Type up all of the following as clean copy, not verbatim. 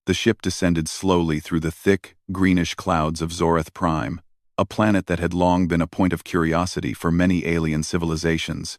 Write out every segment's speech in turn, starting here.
The ship descended slowly through the thick, greenish clouds of Zoreth Prime, a planet that had long been a point of curiosity for many alien civilizations.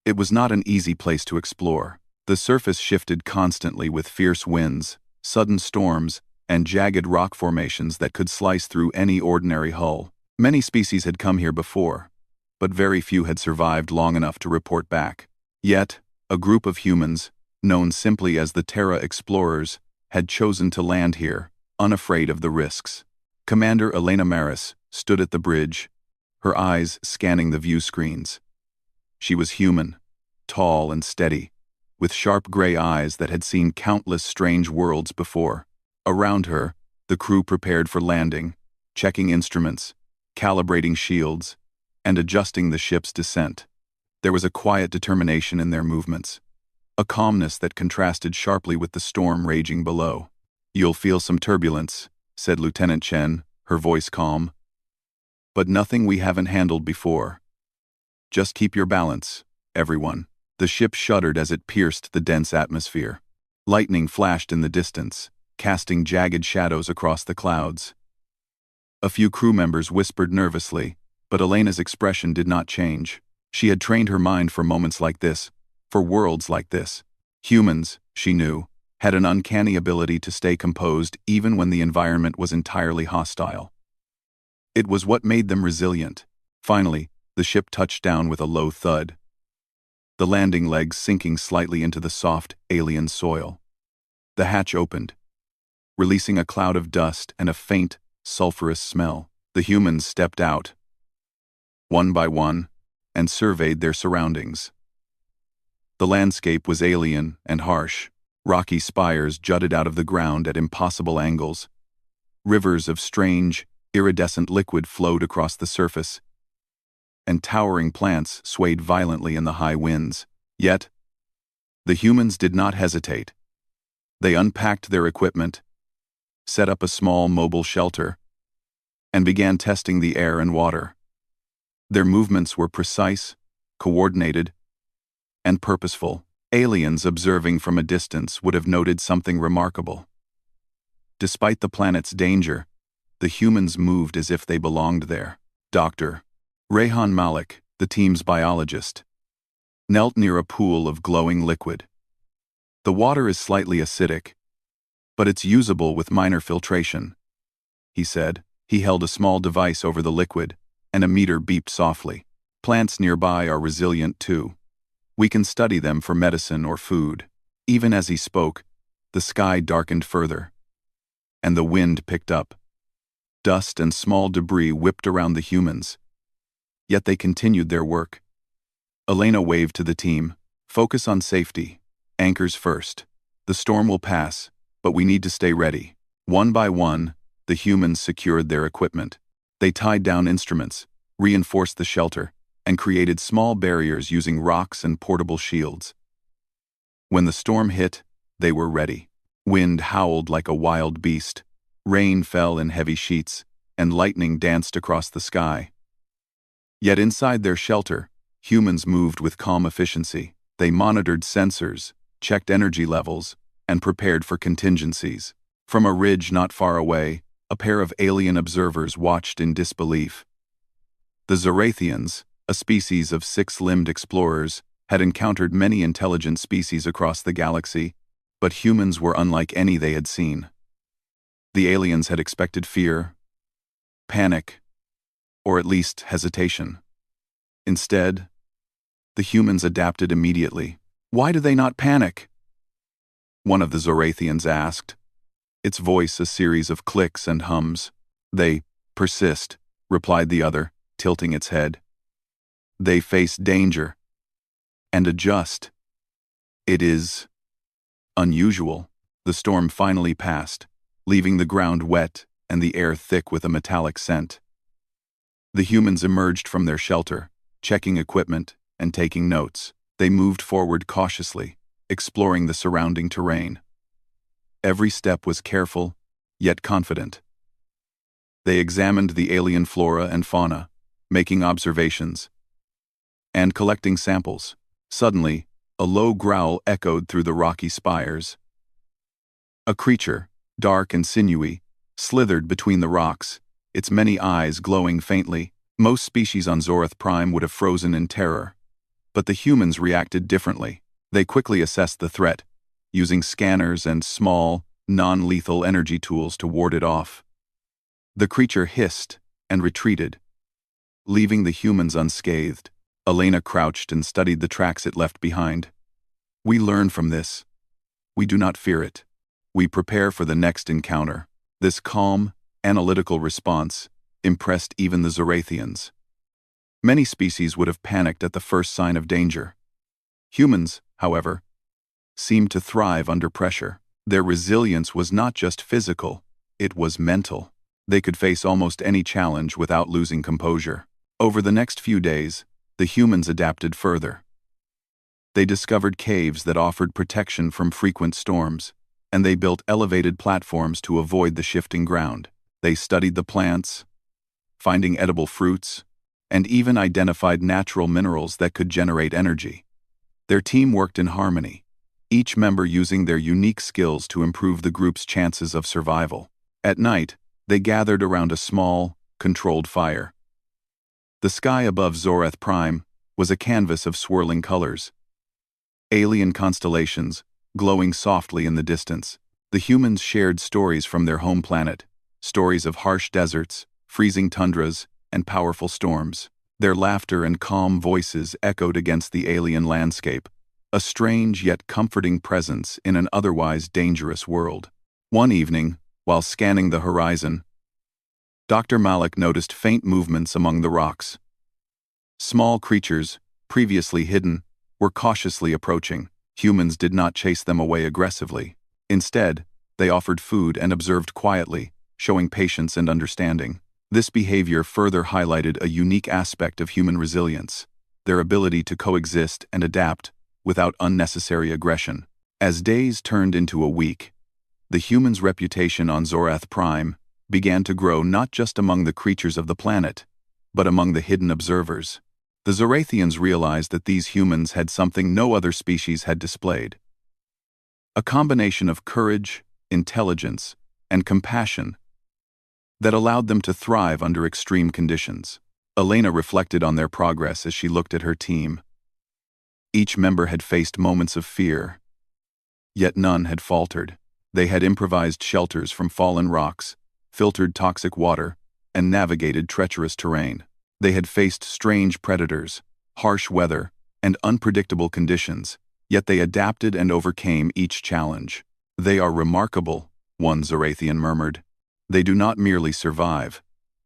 It was not an easy place to explore. The surface shifted constantly with fierce winds, sudden storms, and jagged rock formations that could slice through any ordinary hull. Many species had come here before, but very few had survived long enough to report back. Yet, a group of humans, known simply as the Terra Explorers, had chosen to land here, unafraid of the risks. Commander Elena Maris stood at the bridge, her eyes scanning the view screens. She was human, tall and steady, with sharp gray eyes that had seen countless strange worlds before. Around her, the crew prepared for landing, checking instruments, calibrating shields, and adjusting the ship's descent. There was a quiet determination in their movements, a calmness that contrasted sharply with the storm raging below. "You'll feel some turbulence," said Lieutenant Chen, her voice calm. "But nothing we haven't handled before. Just keep your balance, everyone." The ship shuddered as it pierced the dense atmosphere. Lightning flashed in the distance, casting jagged shadows across the clouds. A few crew members whispered nervously, but Elena's expression did not change. She had trained her mind for moments like this, for worlds like this. Humans, she knew, had an uncanny ability to stay composed even when the environment was entirely hostile. It was what made them resilient. Finally, the ship touched down with a low thud, the landing legs sinking slightly into the soft, alien soil. The hatch opened, releasing a cloud of dust and a faint, sulfurous smell. The humans stepped out, one by one, and surveyed their surroundings. The landscape was alien and harsh. Rocky spires jutted out of the ground at impossible angles. Rivers of strange, iridescent liquid flowed across the surface, and towering plants swayed violently in the high winds. Yet, the humans did not hesitate. They unpacked their equipment, set up a small mobile shelter, and began testing the air and water. Their movements were precise, coordinated, and purposeful. Aliens observing from a distance would have noted something remarkable. Despite the planet's danger, the humans moved as if they belonged there. Dr. Rehan Malik, the team's biologist, knelt near a pool of glowing liquid. "The water is slightly acidic, but it's usable with minor filtration," he said. He held a small device over the liquid, and a meter beeped softly. "Plants nearby are resilient too. We can study them for medicine or food." Even as he spoke, the sky darkened further, and the wind picked up. Dust and small debris whipped around the humans, yet they continued their work. Elena waved to the team. "Focus on safety. Anchors first. The storm will pass, but we need to stay ready." One by one, the humans secured their equipment. They tied down instruments, reinforced the shelter, and created small barriers using rocks and portable shields. When the storm hit, they were ready. Wind howled like a wild beast, rain fell in heavy sheets, and lightning danced across the sky. Yet inside their shelter, humans moved with calm efficiency. They monitored sensors, checked energy levels, and prepared for contingencies. From a ridge not far away, a pair of alien observers watched in disbelief. The Zorathians, a species of six-limbed explorers, had encountered many intelligent species across the galaxy, but humans were unlike any they had seen. The aliens had expected fear, panic, or at least hesitation. Instead, the humans adapted immediately. "Why do they not panic?" one of the Zorathians asked, its voice a series of clicks and hums. "They persist," replied the other, tilting its head. "They face danger and adjust. It is unusual." The storm finally passed, leaving the ground wet and the air thick with a metallic scent. The humans emerged from their shelter, checking equipment and taking notes. They moved forward cautiously, exploring the surrounding terrain. Every step was careful, yet confident. They examined the alien flora and fauna, making observations and collecting samples. Suddenly, a low growl echoed through the rocky spires. A creature, dark and sinewy, slithered between the rocks, its many eyes glowing faintly. Most species on Zorath Prime would have frozen in terror. But the humans reacted differently. They quickly assessed the threat, using scanners and small, non-lethal energy tools to ward it off. The creature hissed and retreated, leaving the humans unscathed. Elena crouched and studied the tracks it left behind. We learn from this. We do not fear it. We prepare for the next encounter. This calm, analytical response impressed even the Zorathians. Many species would have panicked at the first sign of danger. Humans, however, seemed to thrive under pressure. Their resilience was not just physical, it was mental. They could face almost any challenge without losing composure. Over the next few days, the humans adapted further. They discovered caves that offered protection from frequent storms, and they built elevated platforms to avoid the shifting ground. They studied the plants, finding edible fruits, and even identified natural minerals that could generate energy. Their team worked in harmony, each member using their unique skills to improve the group's chances of survival. At night, they gathered around a small, controlled fire. The sky above Zorath Prime was a canvas of swirling colors. Alien constellations, glowing softly in the distance. The humans shared stories from their home planet, stories of harsh deserts, freezing tundras, and powerful storms. Their laughter and calm voices echoed against the alien landscape, a strange yet comforting presence in an otherwise dangerous world. One evening, while scanning the horizon, Dr. Malik noticed faint movements among the rocks. Small creatures, previously hidden, were cautiously approaching. Humans did not chase them away aggressively. Instead, they offered food and observed quietly, showing patience and understanding. This behavior further highlighted a unique aspect of human resilience, their ability to coexist and adapt without unnecessary aggression. As days turned into a week, the humans' reputation on Zorath Prime began to grow not just among the creatures of the planet, but among the hidden observers. The Zorathians realized that these humans had something no other species had displayed. A combination of courage, intelligence, and compassion that allowed them to thrive under extreme conditions. Elena reflected on their progress as she looked at her team. Each member had faced moments of fear, yet none had faltered. They had improvised shelters from fallen rocks, filtered toxic water, and navigated treacherous terrain. They had faced strange predators, harsh weather, and unpredictable conditions, yet they adapted and overcame each challenge. They are remarkable, one Zorathian murmured. They do not merely survive,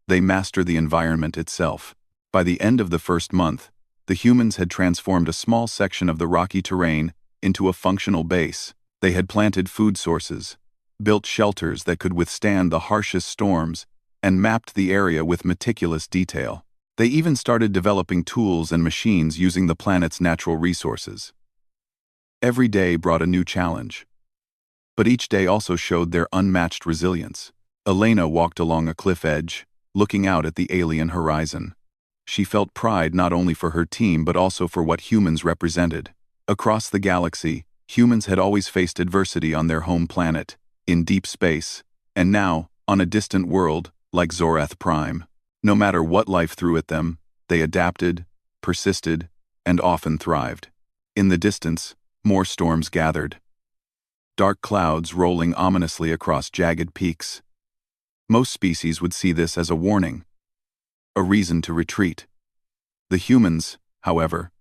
they master the environment itself. By the end of the first month, the humans had transformed a small section of the rocky terrain into a functional base. They had planted food sources, built shelters that could withstand the harshest storms, and mapped the area with meticulous detail. They even started developing tools and machines using the planet's natural resources. Every day brought a new challenge, but each day also showed their unmatched resilience. Elena walked along a cliff edge, looking out at the alien horizon. She felt pride not only for her team but also for what humans represented. Across the galaxy, humans had always faced adversity on their home planet, in deep space, and now, on a distant world, like Zorath Prime. No matter what life threw at them, they adapted, persisted, and often thrived. In the distance, more storms gathered. Dark clouds rolling ominously across jagged peaks. Most species would see this as a warning, a reason to retreat. The humans, however,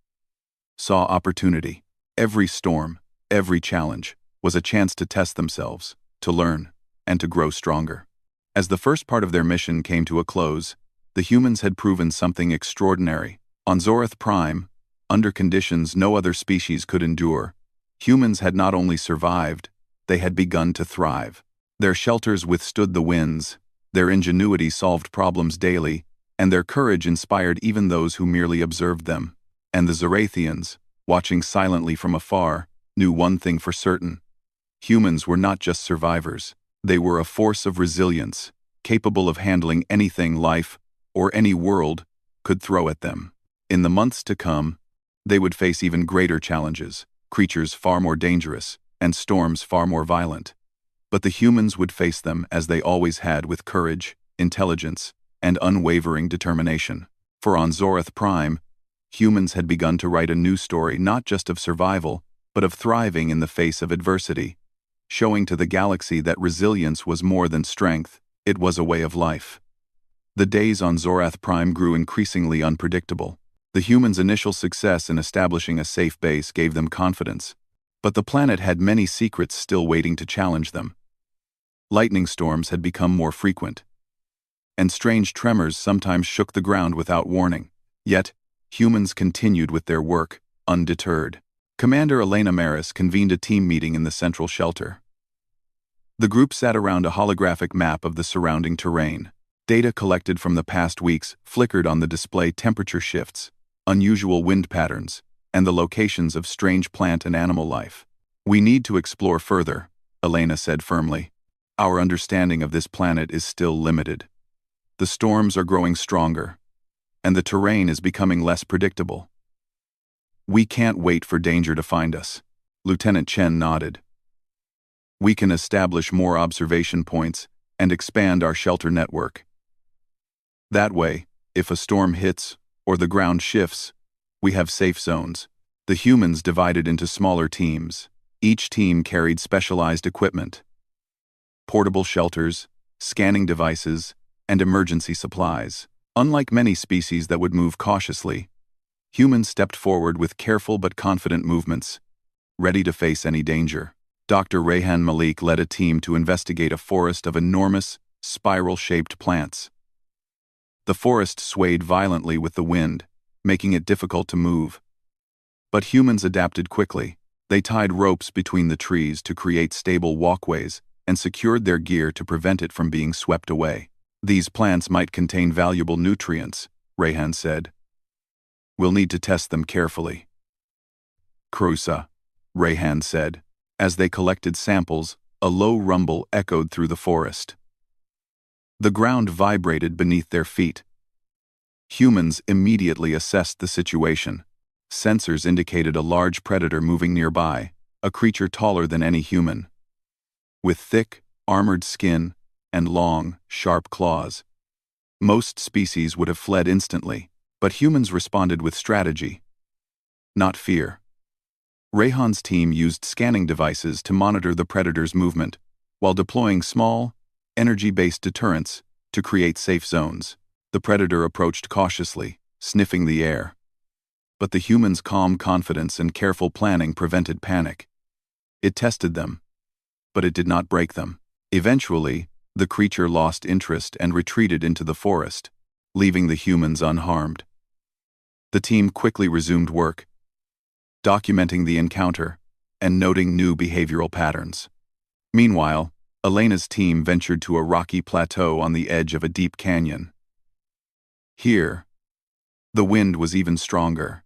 saw opportunity. Every storm, every challenge, was a chance to test themselves, to learn, and to grow stronger. As the first part of their mission came to a close, the humans had proven something extraordinary. On Zorath Prime, under conditions no other species could endure, humans had not only survived, they had begun to thrive. Their shelters withstood the winds, their ingenuity solved problems daily, and their courage inspired even those who merely observed them. And the Zorathians, watching silently from afar, knew one thing for certain. Humans were not just survivors, they were a force of resilience, capable of handling anything life, or any world, could throw at them. In the months to come, they would face even greater challenges, creatures far more dangerous, and storms far more violent. But the humans would face them as they always had, with courage, intelligence, and unwavering determination. For on Zoreth Prime, humans had begun to write a new story, not just of survival, but of thriving in the face of adversity, showing to the galaxy that resilience was more than strength, it was a way of life. The days on Zoreth Prime grew increasingly unpredictable. The humans' initial success in establishing a safe base gave them confidence, but the planet had many secrets still waiting to challenge them. Lightning storms had become more frequent, and strange tremors sometimes shook the ground without warning. Yet, humans continued with their work, undeterred. Commander Elena Maris convened a team meeting in the central shelter. The group sat around a holographic map of the surrounding terrain. Data collected from the past weeks flickered on the display: temperature shifts, unusual wind patterns, and the locations of strange plant and animal life. "We need to explore further," Elena said firmly. "Our understanding of this planet is still limited. The storms are growing stronger, and the terrain is becoming less predictable. We can't wait for danger to find us." Lieutenant Chen nodded. "We can establish more observation points and expand our shelter network. That way, if a storm hits or the ground shifts, we have safe zones." The humans divided into smaller teams. Each team carried specialized equipment: portable shelters, scanning devices, and emergency supplies. Unlike many species that would move cautiously, humans stepped forward with careful but confident movements, ready to face any danger. Dr. Rayhan Malik led a team to investigate a forest of enormous, spiral-shaped plants. The forest swayed violently with the wind, making it difficult to move. But humans adapted quickly. They tied ropes between the trees to create stable walkways and secured their gear to prevent it from being swept away. "These plants might contain valuable nutrients," Rayhan said. "We'll need to test them carefully." "Crusa," Rayhan said. As they collected samples, a low rumble echoed through the forest. The ground vibrated beneath their feet. Humans immediately assessed the situation. Sensors indicated a large predator moving nearby, a creature taller than any human, with thick, armored skin and long, sharp claws. Most species would have fled instantly, but humans responded with strategy, not fear. Rayhan's team used scanning devices to monitor the predator's movement, while deploying small, energy-based deterrents to create safe zones. The predator approached cautiously, sniffing the air. But the humans' calm confidence and careful planning prevented panic. It tested them, but it did not break them. Eventually, the creature lost interest and retreated into the forest, leaving the humans unharmed. The team quickly resumed work, documenting the encounter and noting new behavioral patterns. Meanwhile, Elena's team ventured to a rocky plateau on the edge of a deep canyon. Here, the wind was even stronger,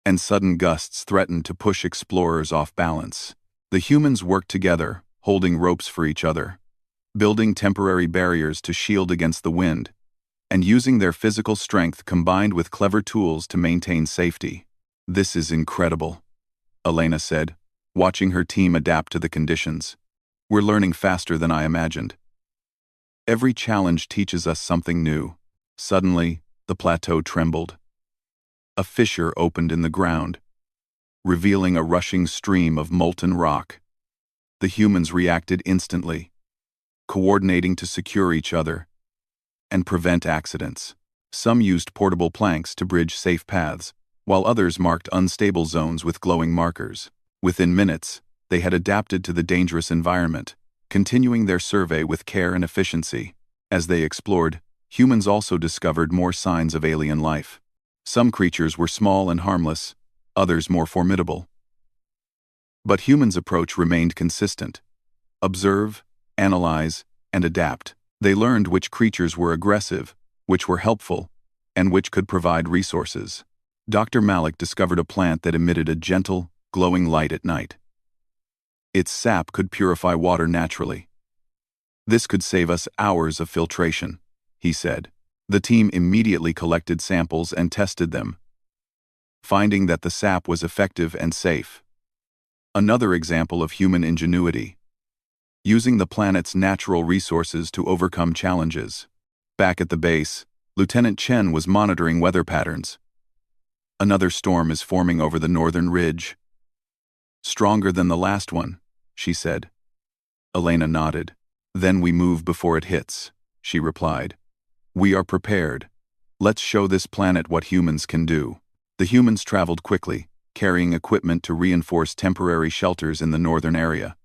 and sudden gusts threatened to push explorers off balance. The humans worked together, holding ropes for each other, building temporary barriers to shield against the wind, and using their physical strength combined with clever tools to maintain safety. "This is incredible," Elena said, watching her team adapt to the conditions. "We're learning faster than I imagined. Every challenge teaches us something new." Suddenly, the plateau trembled. A fissure opened in the ground, revealing a rushing stream of molten rock. The humans reacted instantly, coordinating to secure each other and prevent accidents. Some used portable planks to bridge safe paths, while others marked unstable zones with glowing markers. Within minutes, they had adapted to the dangerous environment, continuing their survey with care and efficiency. As they explored, humans also discovered more signs of alien life. Some creatures were small and harmless, others more formidable. But humans' approach remained consistent: observe, analyze, and adapt. They learned which creatures were aggressive, which were helpful, and which could provide resources. Dr. Malik discovered a plant that emitted a gentle, glowing light at night. Its sap could purify water naturally. "This could save us hours of filtration," he said. The team immediately collected samples and tested them, finding that the sap was effective and safe. Another example of human ingenuity. using the planet's natural resources to overcome challenges. Back at the base, Lieutenant Chen was monitoring weather patterns. Another storm is forming over the northern ridge. Stronger than the last one, she said. Elena nodded. Then we move before it hits, she replied. We are prepared. Let's show this planet what humans can do. The humans traveled quickly, carrying equipment to reinforce temporary shelters in the northern area.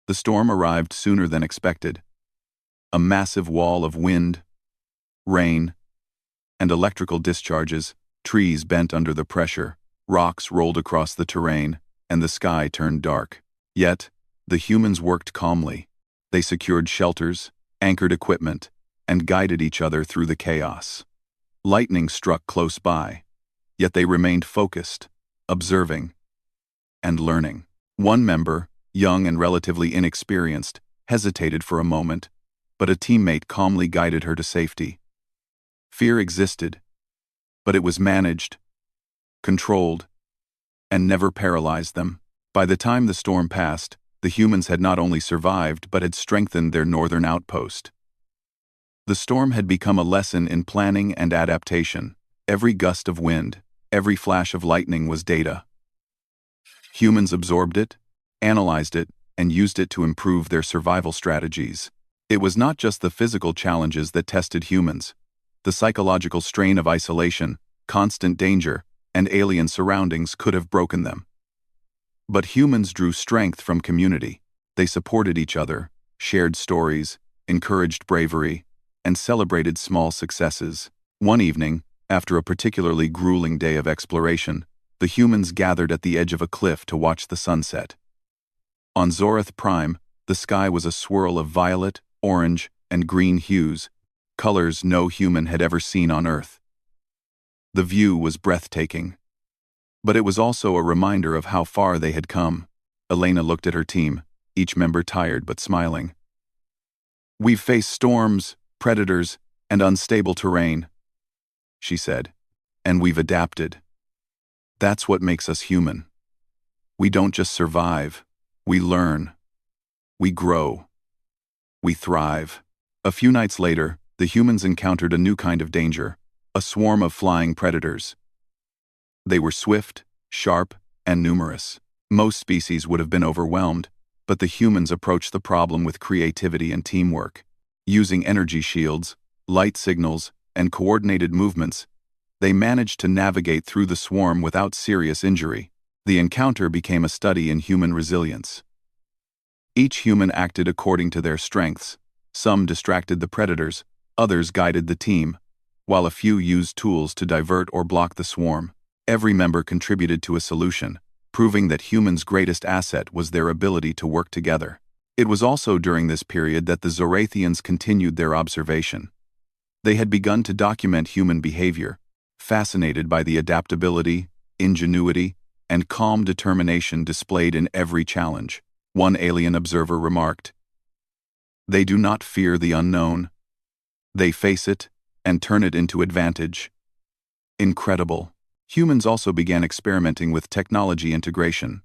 The storm arrived sooner than expected. A massive wall of wind, rain, and electrical discharges, trees bent under the pressure, rocks rolled across the terrain, and the sky turned dark. Yet, the humans worked calmly. They secured shelters, anchored equipment, and guided each other through the chaos. Lightning struck close by, yet they remained focused, observing, and learning. One member, young and relatively inexperienced, hesitated for a moment, but a teammate calmly guided her to safety. Fear existed, but it was managed, controlled, and never paralyzed them. By the time the storm passed, the humans had not only survived but had strengthened their northern outpost. The storm had become a lesson in planning and adaptation. Every gust of wind, every flash of lightning was data. Humans absorbed it, analyzed it, and used it to improve their survival strategies. It was not just the physical challenges that tested humans. The psychological strain of isolation, constant danger, and alien surroundings could have broken them. But humans drew strength from community. They supported each other, shared stories, encouraged bravery, and celebrated small successes. One evening, after a particularly grueling day of exploration, the humans gathered at the edge of a cliff to watch the sunset. On Zoreth Prime, the sky was a swirl of violet, orange, and green hues, colors no human had ever seen on Earth. The view was breathtaking. But it was also a reminder of how far they had come. Elena looked at her team, each member tired but smiling. We've faced storms, predators, and unstable terrain, she said, and we've adapted. That's what makes us human. We don't just survive, we learn. We grow. We thrive. A few nights later, the humans encountered a new kind of danger, a swarm of flying predators. They were swift, sharp, and numerous. Most species would have been overwhelmed, but the humans approached the problem with creativity and teamwork. Using energy shields, light signals, and coordinated movements, they managed to navigate through the swarm without serious injury. The encounter became a study in human resilience. Each human acted according to their strengths. Some distracted the predators, others guided the team, while a few used tools to divert or block the swarm. Every member contributed to a solution, proving that humans' greatest asset was their ability to work together. It was also during this period that the Zorathians continued their observation. They had begun to document human behavior, fascinated by the adaptability, ingenuity, and calm determination displayed in every challenge. One alien observer remarked, "They do not fear the unknown. They face it and turn it into advantage." Incredible. Humans also began experimenting with technology integration.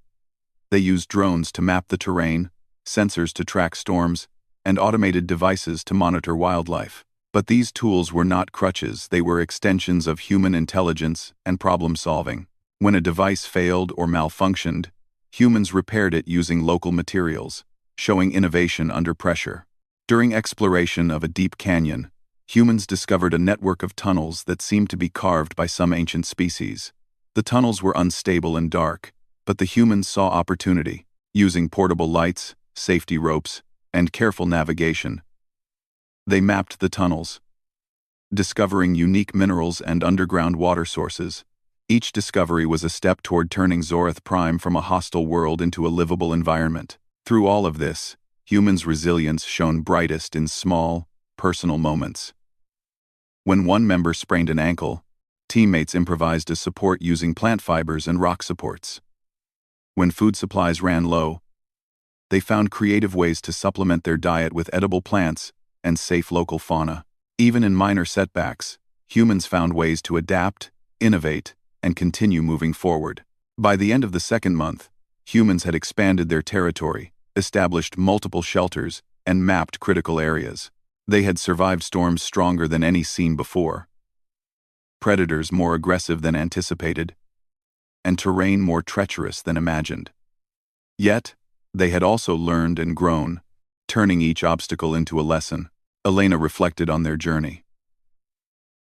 They used drones to map the terrain, sensors to track storms, and automated devices to monitor wildlife. But these tools were not crutches, they were extensions of human intelligence and problem-solving. When a device failed or malfunctioned, humans repaired it using local materials, showing innovation under pressure. During exploration of a deep canyon, humans discovered a network of tunnels that seemed to be carved by some ancient species. The tunnels were unstable and dark, but the humans saw opportunity. Using portable lights, safety ropes, and careful navigation, they mapped the tunnels, discovering unique minerals and underground water sources. Each discovery was a step toward turning Zoreth Prime from a hostile world into a livable environment. Through all of this, humans' resilience shone brightest in small, personal moments. When one member sprained an ankle, teammates improvised a support using plant fibers and rock supports. When food supplies ran low, they found creative ways to supplement their diet with edible plants and safe local fauna. Even in minor setbacks, humans found ways to adapt, innovate, and continue moving forward. By the end of the second month, humans had expanded their territory, established multiple shelters, and mapped critical areas. They had survived storms stronger than any seen before, predators more aggressive than anticipated, and terrain more treacherous than imagined. Yet, they had also learned and grown, turning each obstacle into a lesson. Elena reflected on their journey.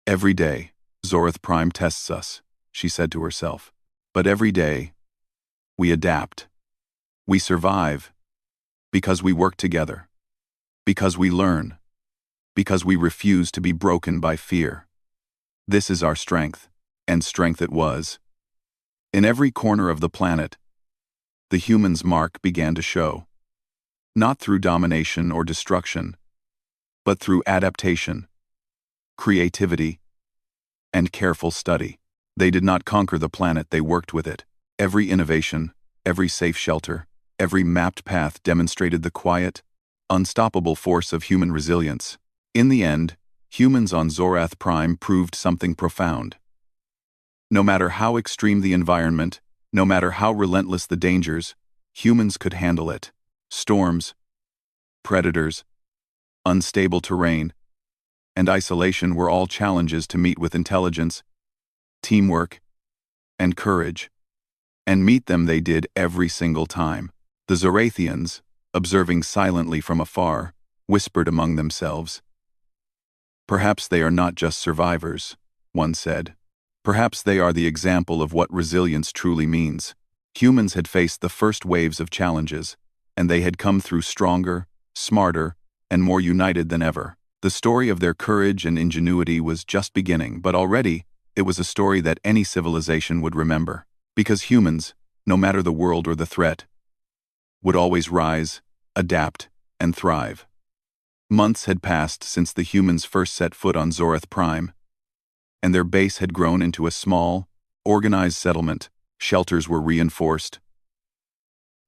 Every day, ZORATH-Prime tests us, she said to herself. But every day, we adapt. We survive because we work together, because we learn, because we refuse to be broken by fear. This is our strength, and strength it was. In every corner of the planet, the humans' mark began to show. Not through domination or destruction, but through adaptation, creativity, and careful study. They did not conquer the planet, they worked with it. Every innovation, every safe shelter, every mapped path demonstrated the quiet, unstoppable force of human resilience. In the end, humans on ZORATH-Prime proved something profound. No matter how extreme the environment, no matter how relentless the dangers, humans could handle it. Storms, predators, unstable terrain, and isolation were all challenges to meet with intelligence, teamwork, and courage. And meet them they did every single time. The Zorathians, observing silently from afar, whispered among themselves. Perhaps they are not just survivors, one said. Perhaps they are the example of what resilience truly means. Humans had faced the first waves of challenges, and they had come through stronger, smarter, and more united than ever. The story of their courage and ingenuity was just beginning, but already it was a story that any civilization would remember. Because humans, no matter the world or the threat, would always rise, adapt, and thrive. Months had passed since the humans first set foot on ZORATH-Prime, and their base had grown into a small, organized settlement. Shelters were reinforced,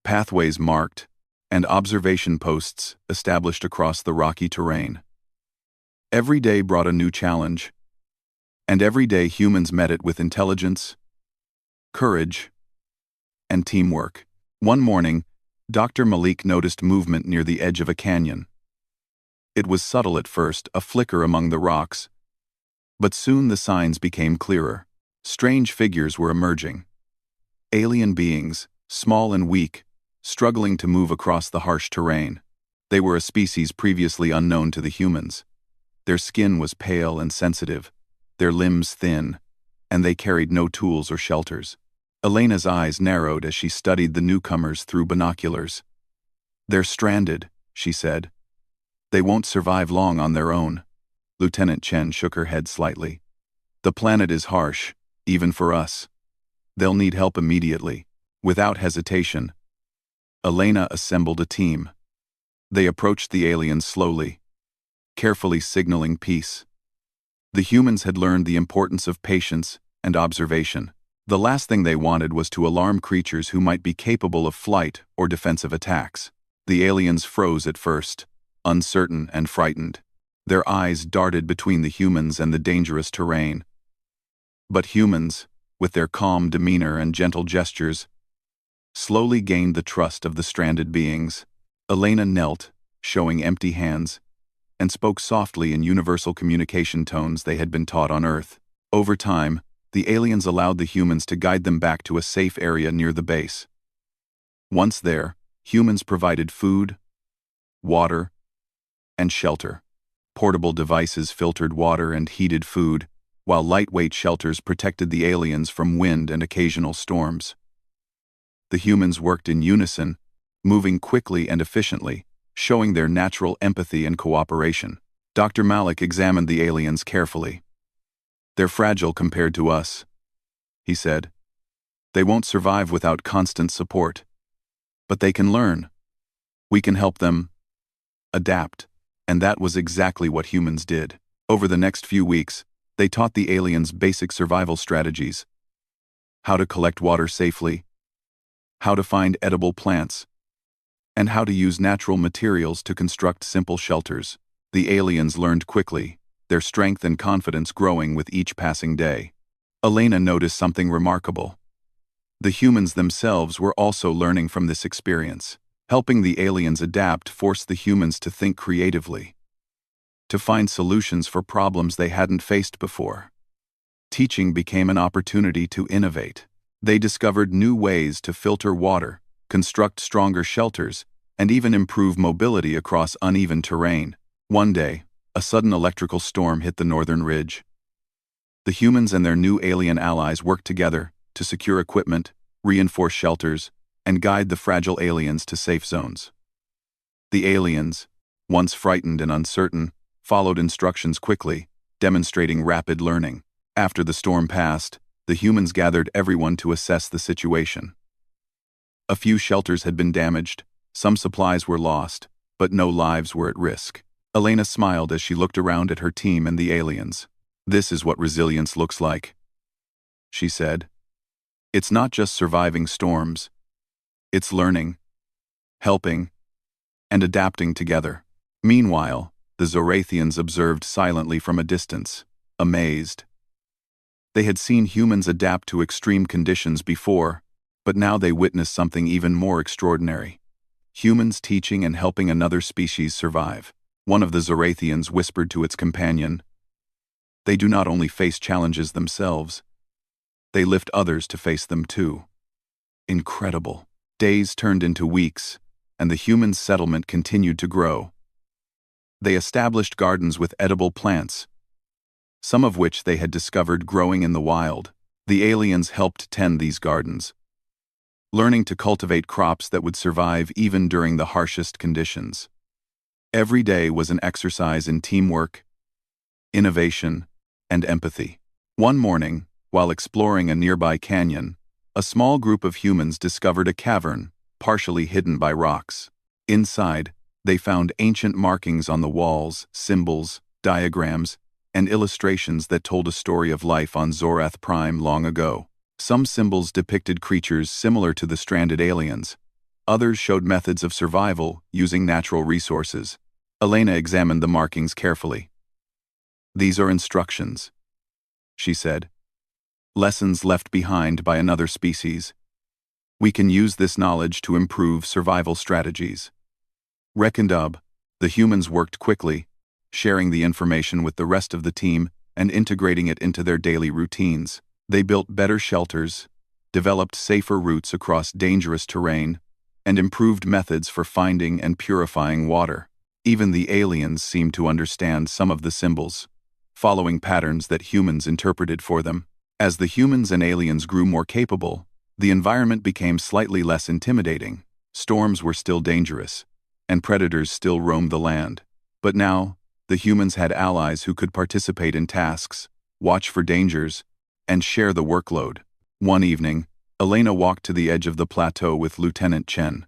pathways marked, and observation posts established across the rocky terrain. Every day brought a new challenge, and every day humans met it with intelligence, courage, and teamwork. One morning, Dr. Malik noticed movement near the edge of a canyon. It was subtle at first, a flicker among the rocks, but soon the signs became clearer. Strange figures were emerging. Alien beings, small and weak, struggling to move across the harsh terrain. They were a species previously unknown to the humans. Their skin was pale and sensitive, their limbs thin, and they carried no tools or shelters. Elena's eyes narrowed as she studied the newcomers through binoculars. They're stranded, she said. They won't survive long on their own. Lieutenant Chen shook her head slightly. The planet is harsh, even for us. They'll need help immediately. Without hesitation, Elena assembled a team. They approached the aliens slowly, carefully signaling peace. The humans had learned the importance of patience and observation. The last thing they wanted was to alarm creatures who might be capable of flight or defensive attacks. The aliens froze at first, uncertain and frightened. Their eyes darted between the humans and the dangerous terrain. But humans, with their calm demeanor and gentle gestures, slowly gained the trust of the stranded beings. Elena knelt, showing empty hands, and spoke softly in universal communication tones they had been taught on Earth. Over time, the aliens allowed the humans to guide them back to a safe area near the base. Once there, humans provided food, water, and shelter. Portable devices filtered water and heated food, while lightweight shelters protected the aliens from wind and occasional storms. The humans worked in unison, moving quickly and efficiently, showing their natural empathy and cooperation. Dr. Malik examined the aliens carefully. They're fragile compared to us, he said. They won't survive without constant support. But they can learn. We can help them adapt. And that was exactly what humans did. Over the next few weeks, they taught the aliens basic survival strategies. How to collect water safely, how to find edible plants, and how to use natural materials to construct simple shelters. The aliens learned quickly, their strength and confidence growing with each passing day. Elena noticed something remarkable. The humans themselves were also learning from this experience. Helping the aliens adapt forced the humans to think creatively, to find solutions for problems they hadn't faced before. Teaching became an opportunity to innovate. They discovered new ways to filter water, construct stronger shelters, and even improve mobility across uneven terrain. One day, a sudden electrical storm hit the northern ridge. The humans and their new alien allies worked together to secure equipment, reinforce shelters, and guide the fragile aliens to safe zones. The aliens, once frightened and uncertain, followed instructions quickly, demonstrating rapid learning. After the storm passed, the humans gathered everyone to assess the situation. A few shelters had been damaged, some supplies were lost, but no lives were at risk. Elena smiled as she looked around at her team and the aliens. "This is what resilience looks like," she said. "It's not just surviving storms. It's learning, helping, and adapting together." Meanwhile, the Zorathians observed silently from a distance, amazed. They had seen humans adapt to extreme conditions before, but now they witnessed something even more extraordinary. Humans teaching and helping another species survive. One of the Zorathians whispered to its companion, "They do not only face challenges themselves, they lift others to face them too." Incredible. Days turned into weeks, and the human settlement continued to grow. They established gardens with edible plants, some of which they had discovered growing in the wild. The aliens helped tend these gardens, learning to cultivate crops that would survive even during the harshest conditions. Every day was an exercise in teamwork, innovation, and empathy. One morning, while exploring a nearby canyon, a small group of humans discovered a cavern, partially hidden by rocks. Inside, they found ancient markings on the walls, symbols, diagrams, and illustrations that told a story of life on GalacticPrime long ago. Some symbols depicted creatures similar to the stranded aliens. Others showed methods of survival using natural resources. Elena examined the markings carefully. "These are instructions," she said. "Lessons left behind by another species. We can use this knowledge to improve survival strategies." Rekindub, the humans worked quickly, sharing the information with the rest of the team and integrating it into their daily routines. They built better shelters, developed safer routes across dangerous terrain, and improved methods for finding and purifying water. Even the aliens seemed to understand some of the symbols, following patterns that humans interpreted for them. As the humans and aliens grew more capable, the environment became slightly less intimidating. Storms were still dangerous, and predators still roamed the land. But now, the humans had allies who could participate in tasks, watch for dangers, and share the workload. One evening, Elena walked to the edge of the plateau with Lieutenant Chen.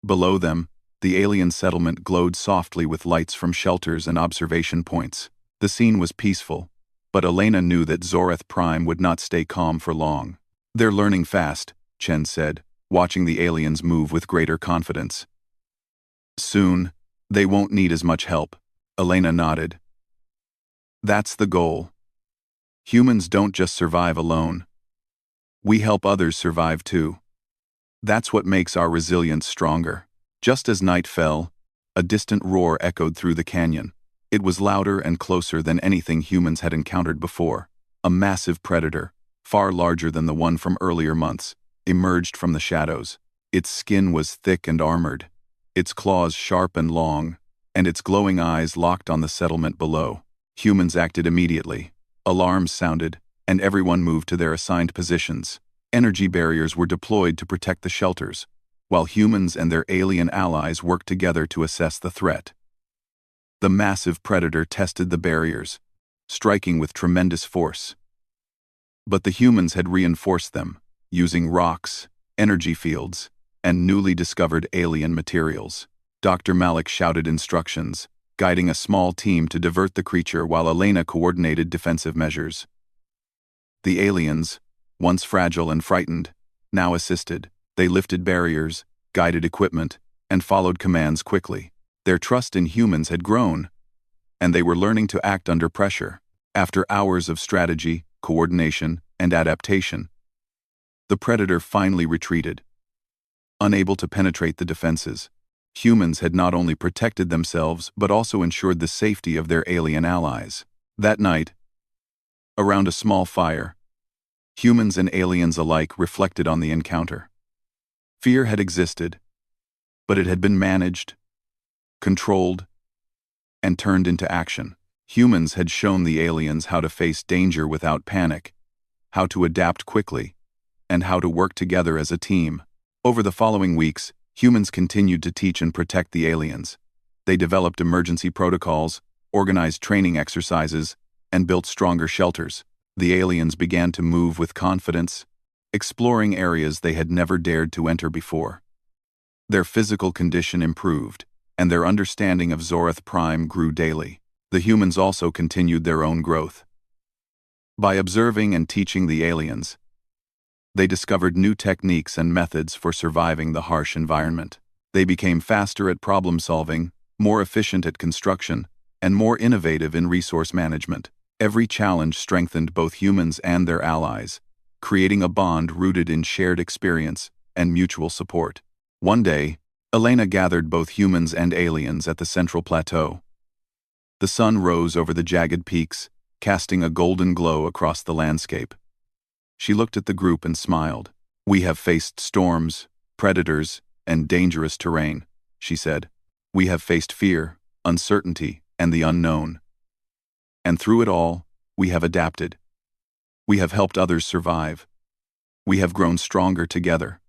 Below them, the alien settlement glowed softly with lights from shelters and observation points. The scene was peaceful, but Elena knew that GalacticPrime would not stay calm for long. "They're learning fast," Chen said, watching the aliens move with greater confidence. "Soon, they won't need as much help," Elena nodded. "That's the goal. Humans don't just survive alone. We help others survive too. That's what makes our resilience stronger." Just as night fell, a distant roar echoed through the canyon. It was louder and closer than anything humans had encountered before. A massive predator, far larger than the one from earlier months, emerged from the shadows. Its skin was thick and armored, its claws sharp and long, and its glowing eyes locked on the settlement below. Humans acted immediately. Alarms sounded, and everyone moved to their assigned positions. Energy barriers were deployed to protect the shelters, while humans and their alien allies worked together to assess the threat. The massive predator tested the barriers, striking with tremendous force. But the humans had reinforced them, using rocks, energy fields, and newly discovered alien materials. Dr. Malik shouted instructions, guiding a small team to divert the creature while Elena coordinated defensive measures. The aliens, once fragile and frightened, now assisted. They lifted barriers, guided equipment, and followed commands quickly. Their trust in humans had grown, and they were learning to act under pressure. After hours of strategy, coordination, and adaptation, the predator finally retreated. Unable to penetrate the defenses, humans had not only protected themselves but also ensured the safety of their alien allies. That night, around a small fire, humans and aliens alike reflected on the encounter. Fear had existed, but it had been managed, controlled, and turned into action. Humans had shown the aliens how to face danger without panic, how to adapt quickly, and how to work together as a team. Over the following weeks, humans continued to teach and protect the aliens. They developed emergency protocols, organized training exercises, and built stronger shelters. The aliens began to move with confidence, exploring areas they had never dared to enter before. Their physical condition improved, and their understanding of Zoreth Prime grew daily. The humans also continued their own growth. By observing and teaching the aliens, they discovered new techniques and methods for surviving the harsh environment. They became faster at problem-solving, more efficient at construction, and more innovative in resource management. Every challenge strengthened both humans and their allies, creating a bond rooted in shared experience and mutual support. One day, Elena gathered both humans and aliens at the central plateau. The sun rose over the jagged peaks, casting a golden glow across the landscape. She looked at the group and smiled. "We have faced storms, predators, and dangerous terrain," she said. "We have faced fear, uncertainty, and the unknown. And through it all, we have adapted. We have helped others survive. We have grown stronger together.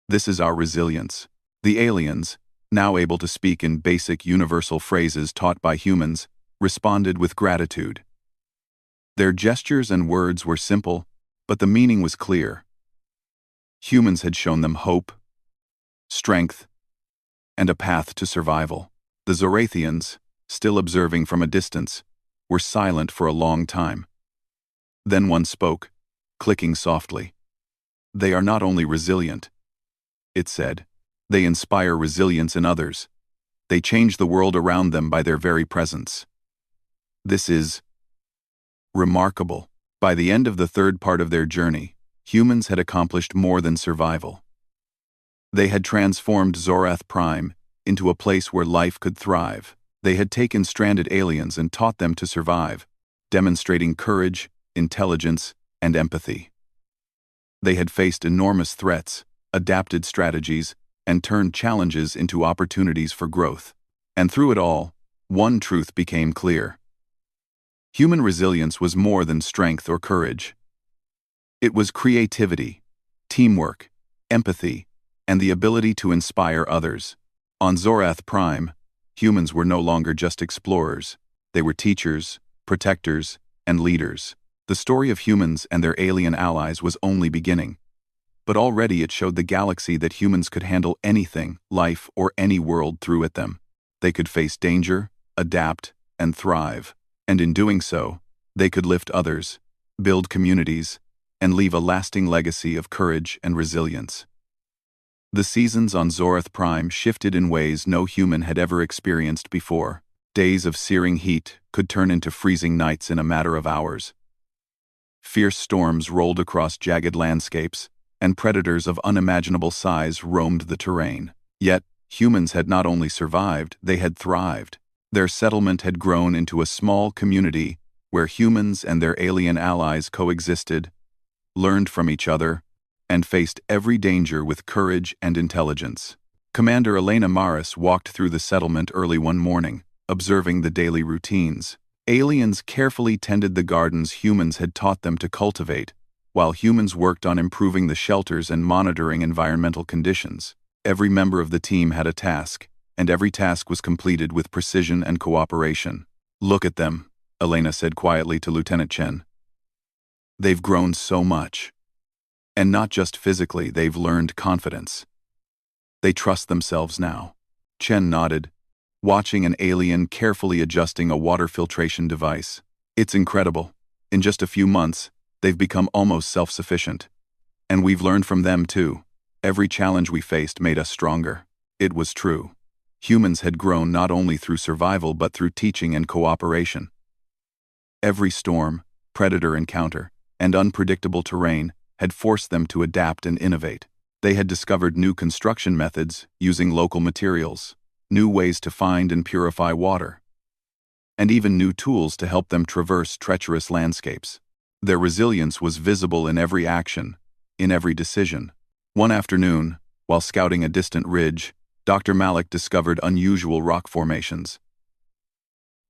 This is our resilience." The aliens, now able to speak in basic universal phrases taught by humans, responded with gratitude. Their gestures and words were simple, but the meaning was clear. Humans had shown them hope, strength, and a path to survival. The Zorathians, still observing from a distance, were silent for a long time. Then one spoke, clicking softly. "They are not only resilient," it said. "They inspire resilience in others. They change the world around them by their very presence. This is remarkable." By the end of the third part of their journey, humans had accomplished more than survival. They had transformed Zoreth Prime into a place where life could thrive. They had taken stranded aliens and taught them to survive, demonstrating courage, intelligence, and empathy. They had faced enormous threats, adapted strategies, and turned challenges into opportunities for growth. And through it all, one truth became clear. Human resilience was more than strength or courage. It was creativity, teamwork, empathy, and the ability to inspire others. On Zoreth Prime, humans were no longer just explorers. They were teachers, protectors, and leaders. The story of humans and their alien allies was only beginning. But already it showed the galaxy that humans could handle anything, life, or any world threw at them. They could face danger, adapt, and thrive. And in doing so, they could lift others, build communities, and leave a lasting legacy of courage and resilience. The seasons on Zoreth Prime shifted in ways no human had ever experienced before. Days of searing heat could turn into freezing nights in a matter of hours. Fierce storms rolled across jagged landscapes, and predators of unimaginable size roamed the terrain. Yet, humans had not only survived, they had thrived. Their settlement had grown into a small community where humans and their alien allies coexisted, learned from each other, and faced every danger with courage and intelligence. Commander Elena Maris walked through the settlement early one morning, observing the daily routines. Aliens carefully tended the gardens humans had taught them to cultivate, while humans worked on improving the shelters and monitoring environmental conditions. Every member of the team had a task, and every task was completed with precision and cooperation. "Look at them," Elena said quietly to Lieutenant Chen. "They've grown so much. And not just physically, they've learned confidence. They trust themselves now." Chen nodded, watching an alien carefully adjusting a water filtration device. "It's incredible. In just a few months, they've become almost self-sufficient. And we've learned from them too. Every challenge we faced made us stronger." It was true. Humans had grown not only through survival but through teaching and cooperation. Every storm, predator encounter, and unpredictable terrain had forced them to adapt and innovate. They had discovered new construction methods using local materials, new ways to find and purify water, and even new tools to help them traverse treacherous landscapes. Their resilience was visible in every action, in every decision. One afternoon, while scouting a distant ridge, Dr. Malik discovered unusual rock formations.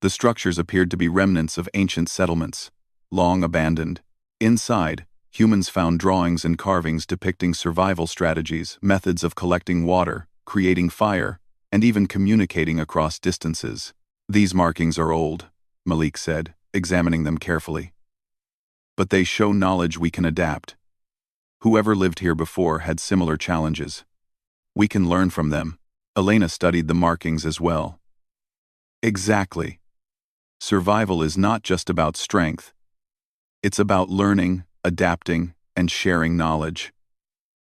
The structures appeared to be remnants of ancient settlements, long abandoned. Inside, humans found drawings and carvings depicting survival strategies, methods of collecting water, creating fire, and even communicating across distances. "These markings are old," Malik said, examining them carefully. "But they show knowledge we can adapt. Whoever lived here before had similar challenges. We can learn from them." Elena studied the markings as well. Exactly. Survival is not just about strength. It's about learning, adapting, and sharing knowledge.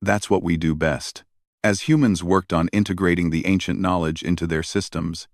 That's what we do best. As humans worked on integrating the ancient knowledge into their systems,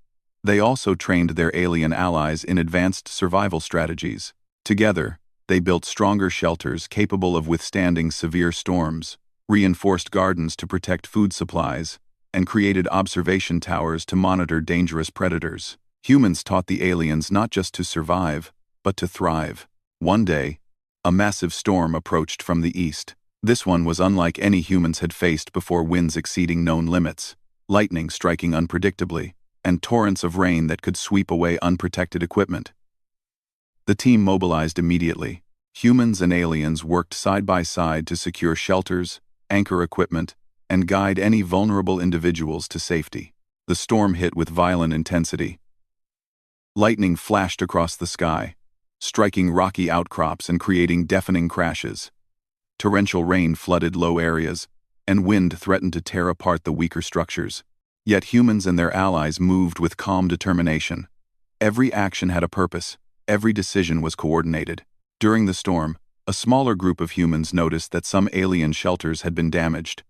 they also trained their alien allies in advanced survival strategies. Together, they built stronger shelters capable of withstanding severe storms, reinforced gardens to protect food supplies, and created observation towers to monitor dangerous predators. Humans taught the aliens not just to survive, but to thrive. One day, a massive storm approached from the east. This one was unlike any humans had faced before, winds exceeding known limits, lightning striking unpredictably, and torrents of rain that could sweep away unprotected equipment. The team mobilized immediately. Humans and aliens worked side by side to secure shelters, anchor equipment, and guide any vulnerable individuals to safety. The storm hit with violent intensity. Lightning flashed across the sky, striking rocky outcrops and creating deafening crashes. Torrential rain flooded low areas, and wind threatened to tear apart the weaker structures. Yet humans and their allies moved with calm determination. Every action had a purpose, every decision was coordinated. During the storm, a smaller group of humans noticed that some alien shelters had been damaged.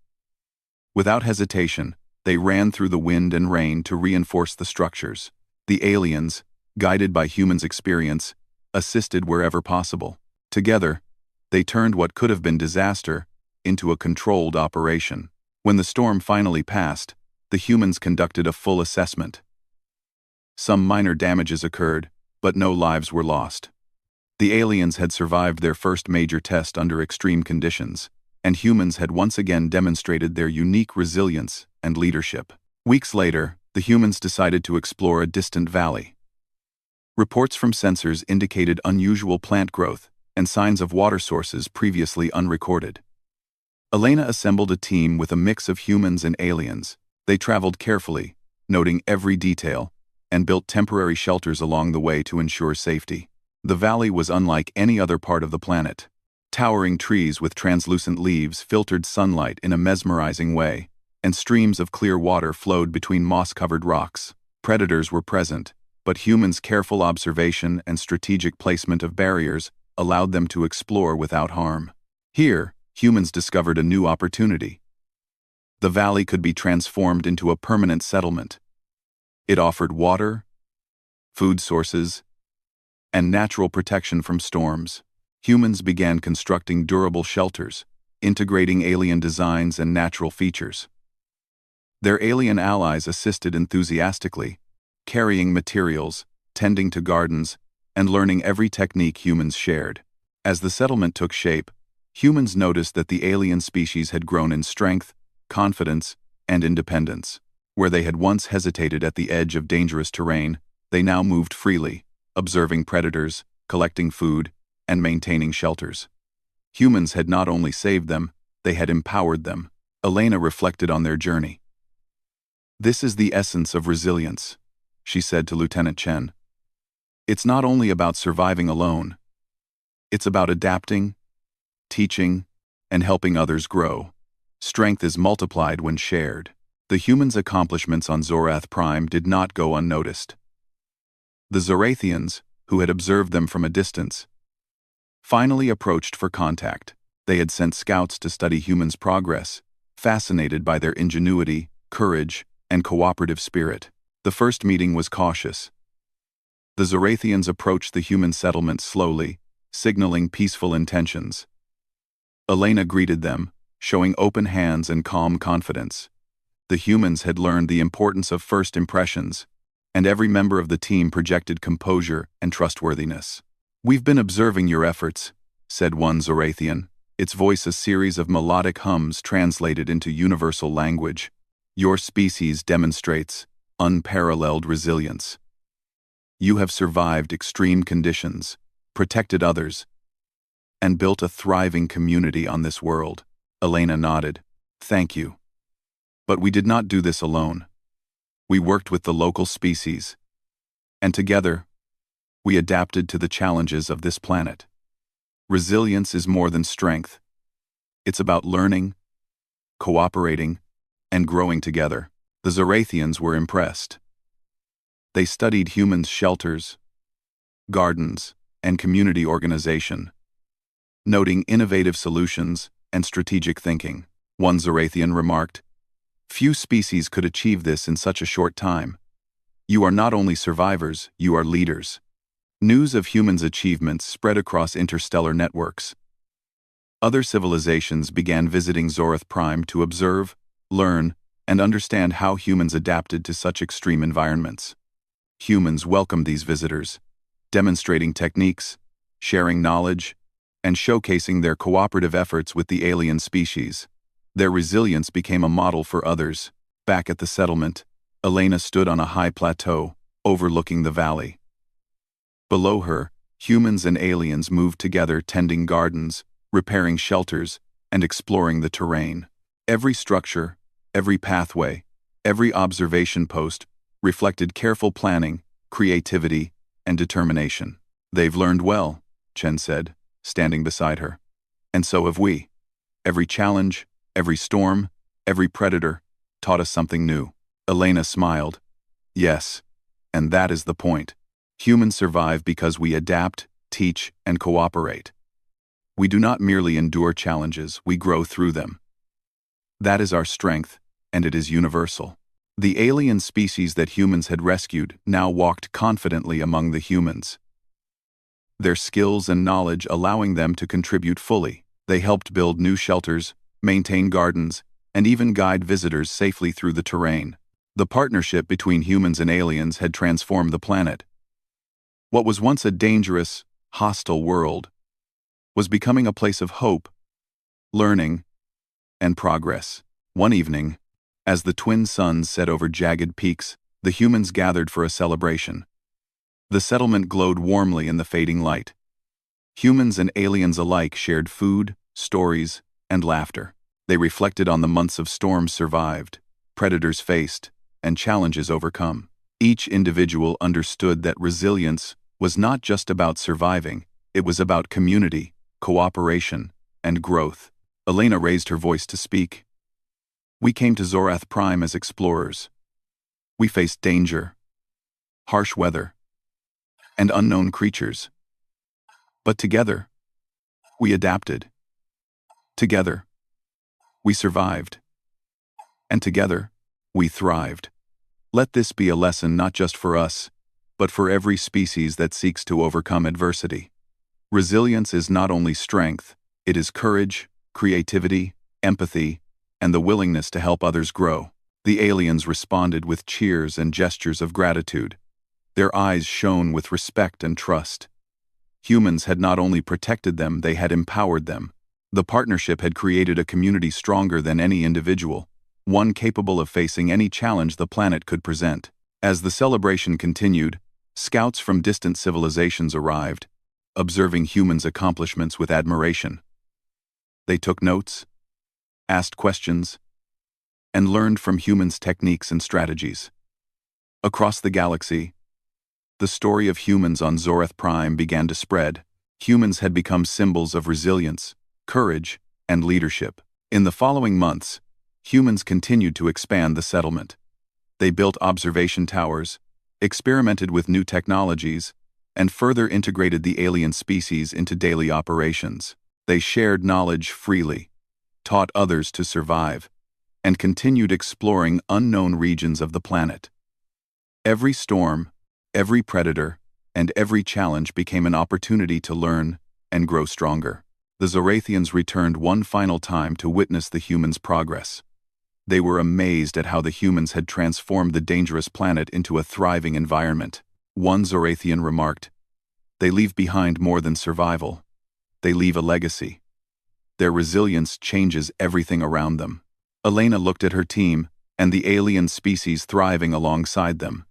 Without hesitation, they ran through the wind and rain to reinforce the structures. The aliens, guided by humans' experience, assisted wherever possible. Together, they turned what could have been disaster into a controlled operation. When the storm finally passed, the humans conducted a full assessment. Some minor damages occurred, but no lives were lost. The aliens had survived their first major test under extreme conditions, and humans had once again demonstrated their unique resilience and leadership. Weeks later, the humans decided to explore a distant valley. Reports from sensors indicated unusual plant growth and signs of water sources previously unrecorded. Elena assembled a team with a mix of humans and aliens. They traveled carefully, noting every detail, and built temporary shelters along the way to ensure safety. The valley was unlike any other part of the planet. Towering trees with translucent leaves filtered sunlight in a mesmerizing way, and streams of clear water flowed between moss-covered rocks. Predators were present, but humans' careful observation and strategic placement of barriers allowed them to explore without harm. Here, humans discovered a new opportunity. The valley could be transformed into a permanent settlement. It offered water, food sources, and natural protection from storms. Humans began constructing durable shelters, integrating alien designs and natural features. Their alien allies assisted enthusiastically, carrying materials, tending to gardens, and learning every technique humans shared. As the settlement took shape, humans noticed that the alien species had grown in strength, confidence, and independence. Where they had once hesitated at the edge of dangerous terrain, they now moved freely, observing predators, collecting food, and maintaining shelters. Humans had not only saved them, they had empowered them. Elena reflected on their journey. "This is the essence of resilience," she said to Lieutenant Chen. "It's not only about surviving alone. It's about adapting, teaching, and helping others grow. Strength is multiplied when shared." The humans' accomplishments on Zorath Prime did not go unnoticed. The Zorathians, who had observed them from a distance, finally approached for contact. They had sent scouts to study humans' progress, fascinated by their ingenuity, courage, and cooperative spirit. The first meeting was cautious. The Zorathians approached the human settlement slowly, signaling peaceful intentions. Elena greeted them, showing open hands and calm confidence. The humans had learned the importance of first impressions, and every member of the team projected composure and trustworthiness. "We've been observing your efforts," said one Zorathian, its voice a series of melodic hums translated into universal language. "Your species demonstrates unparalleled resilience. You have survived extreme conditions, protected others, and built a thriving community on this world." Elena nodded. "Thank you. But we did not do this alone. We worked with the local species, and together, we adapted to the challenges of this planet. Resilience is more than strength. It's about learning, cooperating, and growing together." The Zorathians were impressed. They studied humans' shelters, gardens, and community organization, noting innovative solutions and strategic thinking. One Zorathian remarked, "Few species could achieve this in such a short time. You are not only survivors, you are leaders." News of humans' achievements spread across interstellar networks. Other civilizations began visiting ZorithPrime to observe, learn, and understand how humans adapted to such extreme environments. Humans welcomed these visitors, demonstrating techniques, sharing knowledge, and showcasing their cooperative efforts with the alien species. Their resilience became a model for others. Back at the settlement, Elena stood on a high plateau, overlooking the valley. Below her, humans and aliens moved together, tending gardens, repairing shelters, and exploring the terrain. Every structure, every pathway, every observation post reflected careful planning, creativity, and determination. "They've learned well," Chen said, standing beside her. "And so have we. Every challenge, every storm, every predator taught us something new." Elena smiled. "Yes, and that is the point. Humans survive because we adapt, teach, and cooperate. We do not merely endure challenges, we grow through them. That is our strength, and it is universal." The alien species that humans had rescued now walked confidently among the humans, their skills and knowledge allowing them to contribute fully. They helped build new shelters, maintain gardens, and even guide visitors safely through the terrain. The partnership between humans and aliens had transformed the planet. What was once a dangerous, hostile world was becoming a place of hope, learning, and progress. One evening, as the twin suns set over jagged peaks, the humans gathered for a celebration. The settlement glowed warmly in the fading light. Humans and aliens alike shared food, stories, and laughter. They reflected on the months of storms survived, predators faced, and challenges overcome. Each individual understood that resilience was not just about surviving, it was about community, cooperation, and growth. Elena raised her voice to speak. "We came to ZorithPrime as explorers. We faced danger, harsh weather, and unknown creatures. But together, we adapted. Together, we survived. And together, we thrived. Let this be a lesson not just for us, but for every species that seeks to overcome adversity. Resilience is not only strength, it is courage, creativity, empathy, and the willingness to help others grow." The aliens responded with cheers and gestures of gratitude. Their eyes shone with respect and trust. Humans had not only protected them, they had empowered them. The partnership had created a community stronger than any individual, one capable of facing any challenge the planet could present. As the celebration continued, scouts from distant civilizations arrived, observing humans' accomplishments with admiration. They took notes, asked questions, and learned from humans' techniques and strategies. Across the galaxy, the story of humans on ZorithPrime began to spread. Humans had become symbols of resilience, courage, and leadership. In the following months, humans continued to expand the settlement. They built observation towers, experimented with new technologies, and further integrated the alien species into daily operations. They shared knowledge freely, taught others to survive, and continued exploring unknown regions of the planet. Every storm, every predator, and every challenge became an opportunity to learn and grow stronger. The Zorathians returned one final time to witness the humans' progress. They were amazed at how the humans had transformed the dangerous planet into a thriving environment. One Zorathian remarked, "They leave behind more than survival. They leave a legacy. Their resilience changes everything around them." Elena looked at her team and the alien species thriving alongside them.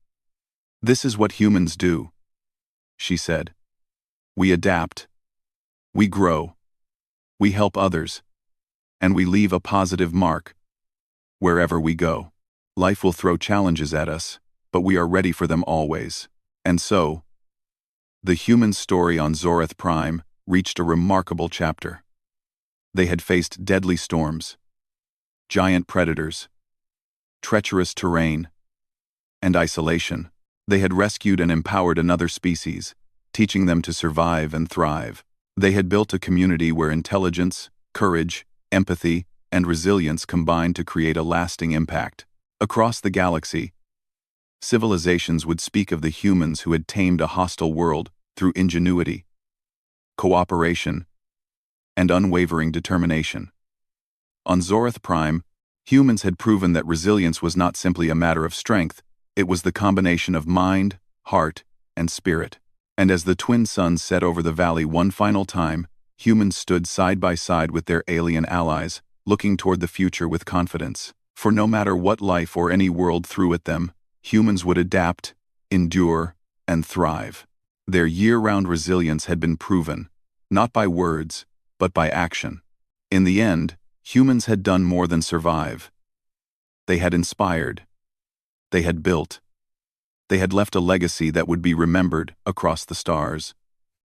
"This is what humans do," she said. "We adapt. We grow. We help others. And we leave a positive mark. Wherever we go, life will throw challenges at us, but we are ready for them always." And so, the human story on Zorath Prime reached a remarkable chapter. They had faced deadly storms, giant predators, treacherous terrain, and isolation. They had rescued and empowered another species, teaching them to survive and thrive. They had built a community where intelligence, courage, empathy, and resilience combined to create a lasting impact. Across the galaxy, civilizations would speak of the humans who had tamed a hostile world through ingenuity, cooperation, and unwavering determination. On Zorath Prime, humans had proven that resilience was not simply a matter of strength, it was the combination of mind, heart, and spirit. And as the twin suns set over the valley one final time, humans stood side by side with their alien allies, looking toward the future with confidence. For no matter what life or any world threw at them, humans would adapt, endure, and thrive. Their year-round resilience had been proven, not by words, but by action. In the end, humans had done more than survive. They had inspired. They had built. They had left a legacy that would be remembered across the stars.